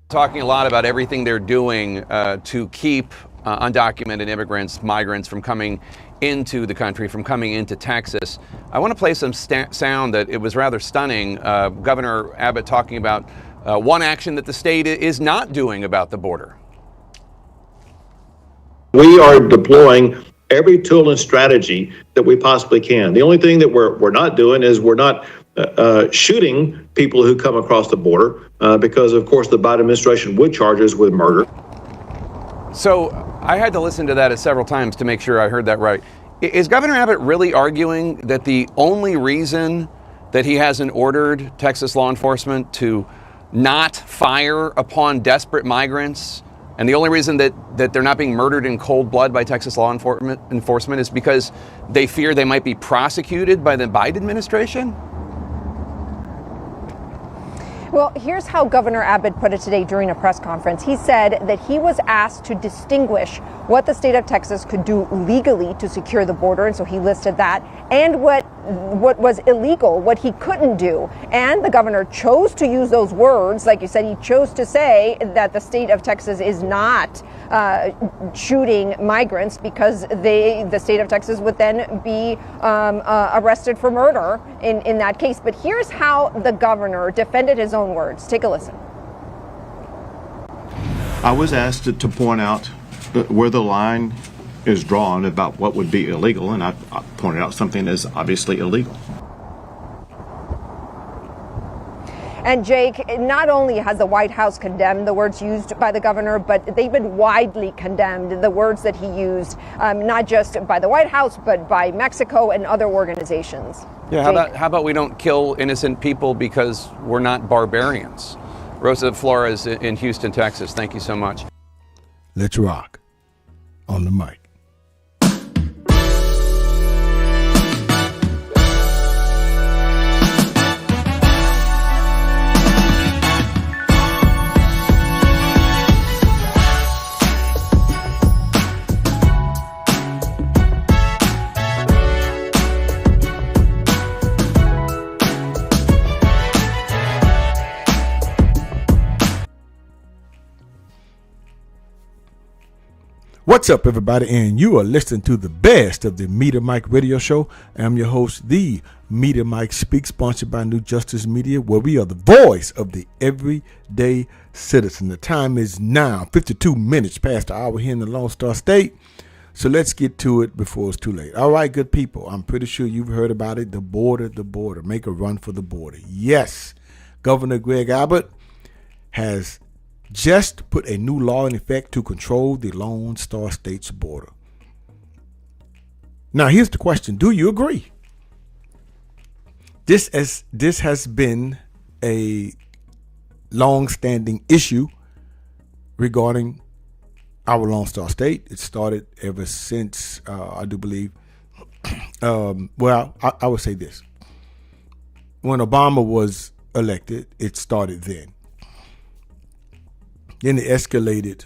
Talking a lot about everything they're doing to keep undocumented immigrants, migrants from coming into the country, from coming into Texas. I want to play some sound that it was rather stunning. Governor Abbott talking about one action that the state is not doing about the border. We are deploying every tool and strategy that we possibly can. The only thing that we're not doing is we're not shooting people who come across the border because, of course, the Biden administration would charge us with murder. So I had to listen to that several times to make sure I heard that right. Is Governor Abbott really arguing that the only reason that he hasn't ordered Texas law enforcement to not fire upon desperate migrants, and the only reason that they're not being murdered in cold blood by Texas law enforcement is because they fear they might be prosecuted by the Biden administration? Well, here's how Governor Abbott put it today during a press conference. He said that he was asked to distinguish what the state of Texas could do legally to secure the border, and so he listed that, and what was illegal, what he couldn't do. And the governor chose to use those words. Like you said, he chose to say that the state of Texas is not shooting migrants because the state of Texas would then be arrested for murder in that case. But here's how the governor defended his own words. Take a listen. I was asked to point out where the line is drawn about what would be illegal, and I pointed out something that is obviously illegal. And Jake, not only has the White House condemned the words used by the governor, but they've been widely condemned, the words that he used, not just by the White House, but by Mexico and other organizations. Yeah, how about we don't kill innocent people because we're not barbarians? Rosa Flores in Houston, Texas, thank you so much. Let's rock on the mic. What's up, everybody? And you are listening to the best of the Meter Mike radio show. I'm your host, the Meter Mike Speak, sponsored by New Justice Media, where we are the voice of the everyday citizen. The time is now 52 minutes past the hour here in the Lone Star State. So let's get to it before it's too late. All right, good people. I'm pretty sure you've heard about it. The border. Make a run for the border. Yes, Governor Greg Abbott has just put a new law in effect to control the Lone Star State's border. Now, here's the question. Do you agree? This has been a long-standing issue regarding our Lone Star State. It started ever since, I do believe, I would say this. When Obama was elected, it started then. Then it escalated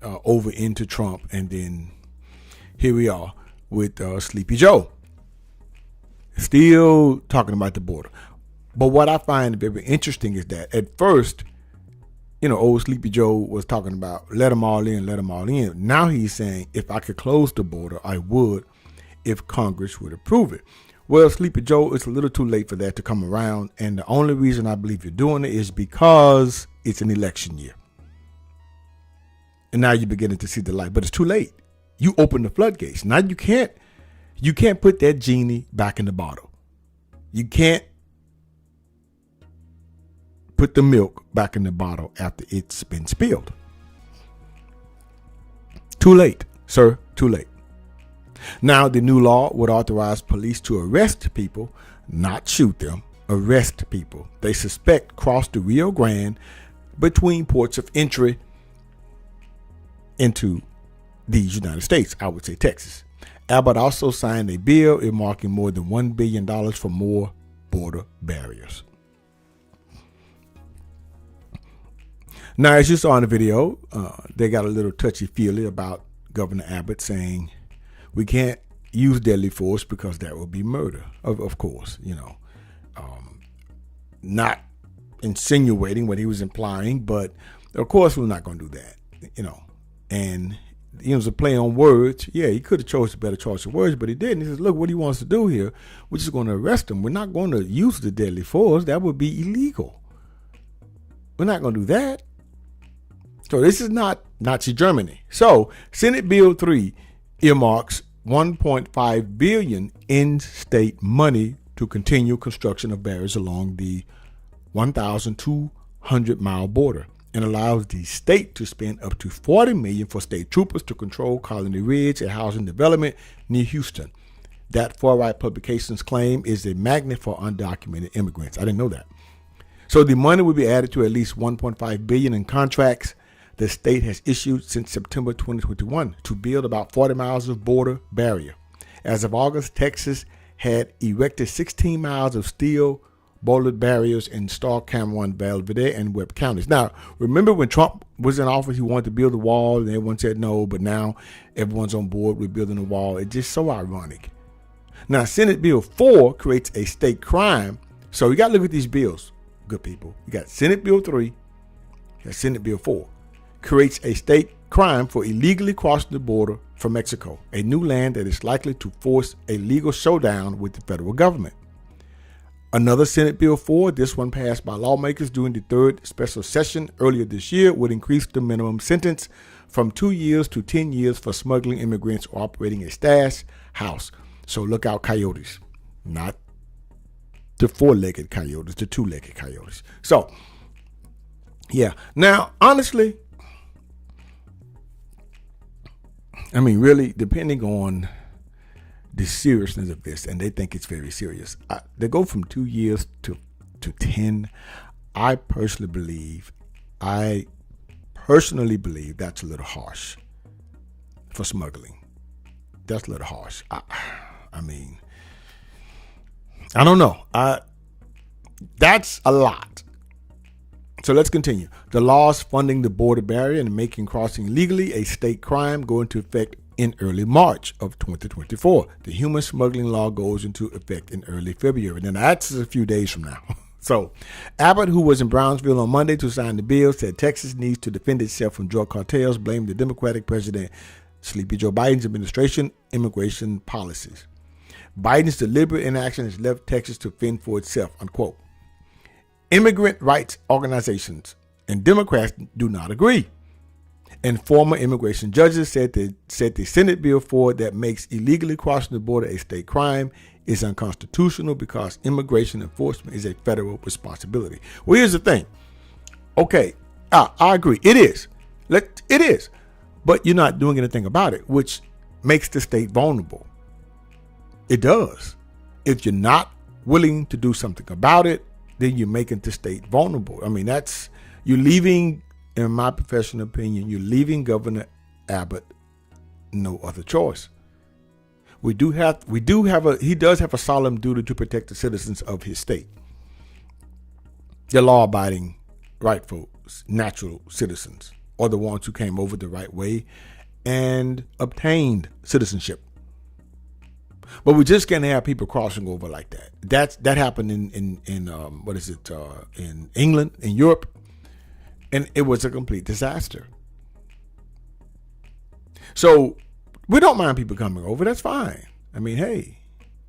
over into Trump, and then here we are with Sleepy Joe. Still talking about the border. But what I find very interesting is that at first, old Sleepy Joe was talking about let them all in, let them all in. Now he's saying if I could close the border, I would if Congress would approve it. Well, Sleepy Joe, it's a little too late for that to come around, and the only reason I believe you're doing it is because it's an election year. And now you're beginning to see the light, but it's too late. You open the floodgates. Now you can't put that genie back in the bottle. You can't put the milk back in the bottle after it's been spilled. Too late, sir, too late. Now the new law would authorize police to arrest people, not shoot them, arrest people they suspect crossed the Rio Grande between ports of entry into the United States, I would say Texas. Abbott also signed a bill earmarking more than $1 billion for more border barriers. Now, as you saw in the video, they got a little touchy-feely about Governor Abbott saying we can't use deadly force because that would be murder, of course, not insinuating what he was implying, but Of course, we're not going to do that, And it was a play on words. Yeah, he could have chose a better choice of words, but he didn't. He says, look, what he wants to do here, we're just going to arrest him. We're not going to use the deadly force. That would be illegal. We're not going to do that. So this is not Nazi Germany. So Senate Bill 3 earmarks $1.5 billion in state money to continue construction of barriers along the 1,200-mile border, and allows the state to spend up to $40 million for state troopers to control Colony Ridge, a housing development near Houston. That far-right publication's claim is a magnet for undocumented immigrants. I didn't know that. So the money will be added to at least $1.5 billion in contracts the state has issued since September 2021 to build about 40 miles of border barrier. As of August, Texas had erected 16 miles of steel bollard barriers in Stark, Cameron, Belvedere, and Webb counties. Now, remember when Trump was in office, he wanted to build a wall, and everyone said no, but now everyone's on board with building a wall. It's just so ironic. Now, Senate Bill 4 creates a state crime. So you got to look at these bills, good people. You got Senate Bill 3, you got Senate Bill 4. Creates a state crime for illegally crossing the border from Mexico, a new land that is likely to force a legal showdown with the federal government. Another Senate Bill 4, this one passed by lawmakers during the third special session earlier this year, would increase the minimum sentence from 2 years to 10 years for smuggling immigrants or operating a stash house. So look out, coyotes, not the four-legged coyotes, the two-legged coyotes. So, yeah. Now, honestly, I mean, really, depending on the seriousness of this, and they think it's very serious. They go from 2 years to 10. I personally believe that's a little harsh for smuggling. That's a little harsh. I mean, I don't know. That's a lot. So let's continue. The laws funding the border barrier and making crossing legally a state crime go into effect in early March of 2024. The human smuggling law goes into effect in early February. And that's a few days from now. So Abbott, who was in Brownsville on Monday to sign the bill, said Texas needs to defend itself from drug cartels, blamed the Democratic President Sleepy Joe Biden's administration immigration policies. Biden's deliberate inaction has left Texas to fend for itself, unquote. Immigrant rights organizations and Democrats do not agree. And former immigration judges said the Senate Bill 4 that makes illegally crossing the border a state crime is unconstitutional because immigration enforcement is a federal responsibility. Well, here's the thing. Okay, I agree. It is. It is. But you're not doing anything about it, which makes the state vulnerable. It does. If you're not willing to do something about it, then you're making the state vulnerable. I mean, you're leaving, in my professional opinion, you're leaving Governor Abbott no other choice. He does have a solemn duty to protect the citizens of his state. The law-abiding, rightful, natural citizens, or the ones who came over the right way and obtained citizenship. But we just can't have people crossing over like that. That happened in England, in Europe, and it was a complete disaster. So we don't mind people coming over. That's fine. I mean, hey,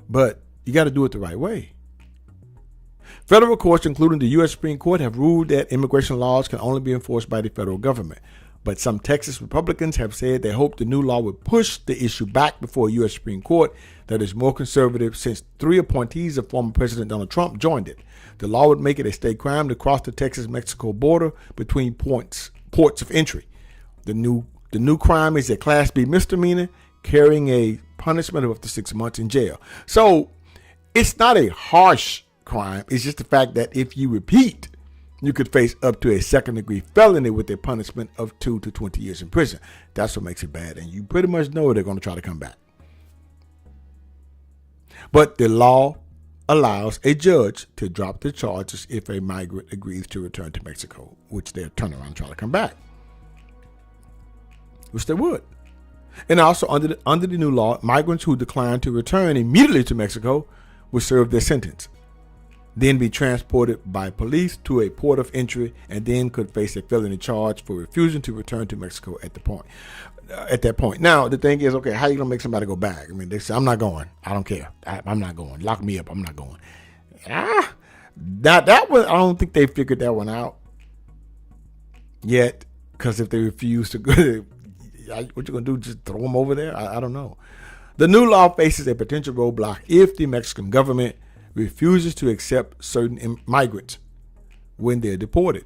but you got to do it the right way. Federal courts, including the U.S. Supreme Court, have ruled that immigration laws can only be enforced by the federal government. But some Texas Republicans have said they hope the new law would push the issue back before a U.S. Supreme Court that is more conservative, since 3 appointees of former President Donald Trump joined it. The law would make it a state crime to cross the Texas-Mexico border between ports of entry. The new crime is a Class B misdemeanor, carrying a punishment of up to 6 months in jail. So it's not a harsh crime. It's just the fact that if you repeat, you could face up to a second-degree felony with a punishment of 2 to 20 years in prison. That's what makes it bad. And you pretty much know they're going to try to come back. But the law allows a judge to drop the charges if a migrant agrees to return to Mexico, which they'll turn around and try to come back, which they would. And also under the new law, migrants who decline to return immediately to Mexico will serve their sentence. then be transported by police to a port of entry, and then could face a felony charge for refusing to return to Mexico at that point. Now, the thing is, okay, how are you going to make somebody go back? I mean, they say, I'm not going. I don't care. I'm not going. Lock me up. I'm not going. That one, I don't think they figured that one out yet, because if they refuse to go, what you going to do, just throw them over there? I don't know. The new law faces a potential roadblock if the Mexican government refuses to accept certain migrants when they're deported.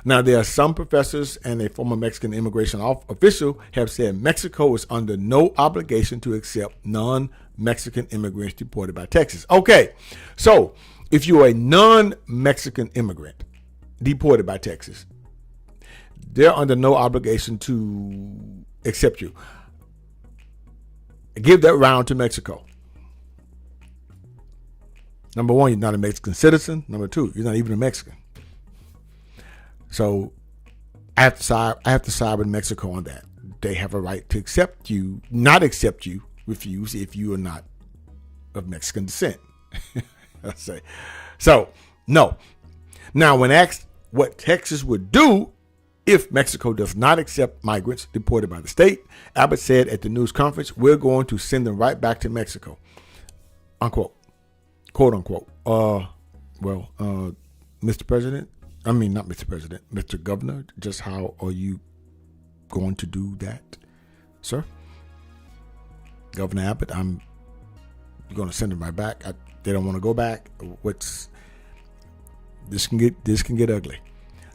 Now, there are some professors and a former Mexican immigration official have said Mexico is under no obligation to accept non-Mexican immigrants deported by Texas. Okay, so if you're a non-Mexican immigrant deported by Texas, they're under no obligation to accept you. Give that round to Mexico. Number one, you're not a Mexican citizen. Number two, you're not even a Mexican. So I have to side with Mexico on that. They have a right to accept you, not accept you, refuse if you are not of Mexican descent. Let's say. So, no. Now, when asked what Texas would do if Mexico does not accept migrants deported by the state, Abbott said at the news conference, "We're going to send them right back to Mexico." Unquote. Quote unquote. Mr. President, I mean, not Mr. President, Mr. Governor, just how are you going to do that, sir? Governor Abbott, you're going to send them right back. They don't want to go back. This can get ugly.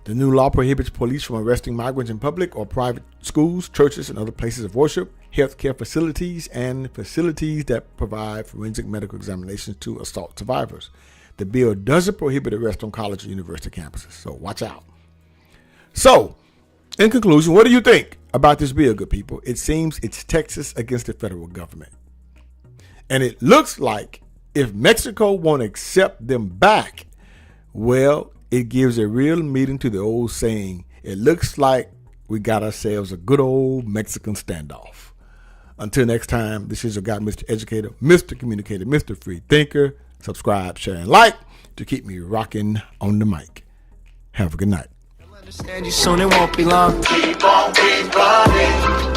The new law prohibits police from arresting migrants in public or private schools, churches, and other places of worship, healthcare facilities, and facilities that provide forensic medical examinations to assault survivors. The bill doesn't prohibit arrest on college or university campuses, so watch out. So, in conclusion, what do you think about this bill, good people? It seems it's Texas against the federal government. And it looks like if Mexico won't accept them back, well, it gives a real meaning to the old saying, it looks like we got ourselves a good old Mexican standoff. Until next time, this is your guy, Mr. Educator, Mr. Communicator, Mr. Free Thinker. Subscribe, share, and like to keep me rocking on the mic. Have a good night. Understand you soon, it won't be long. Keep on, keep running.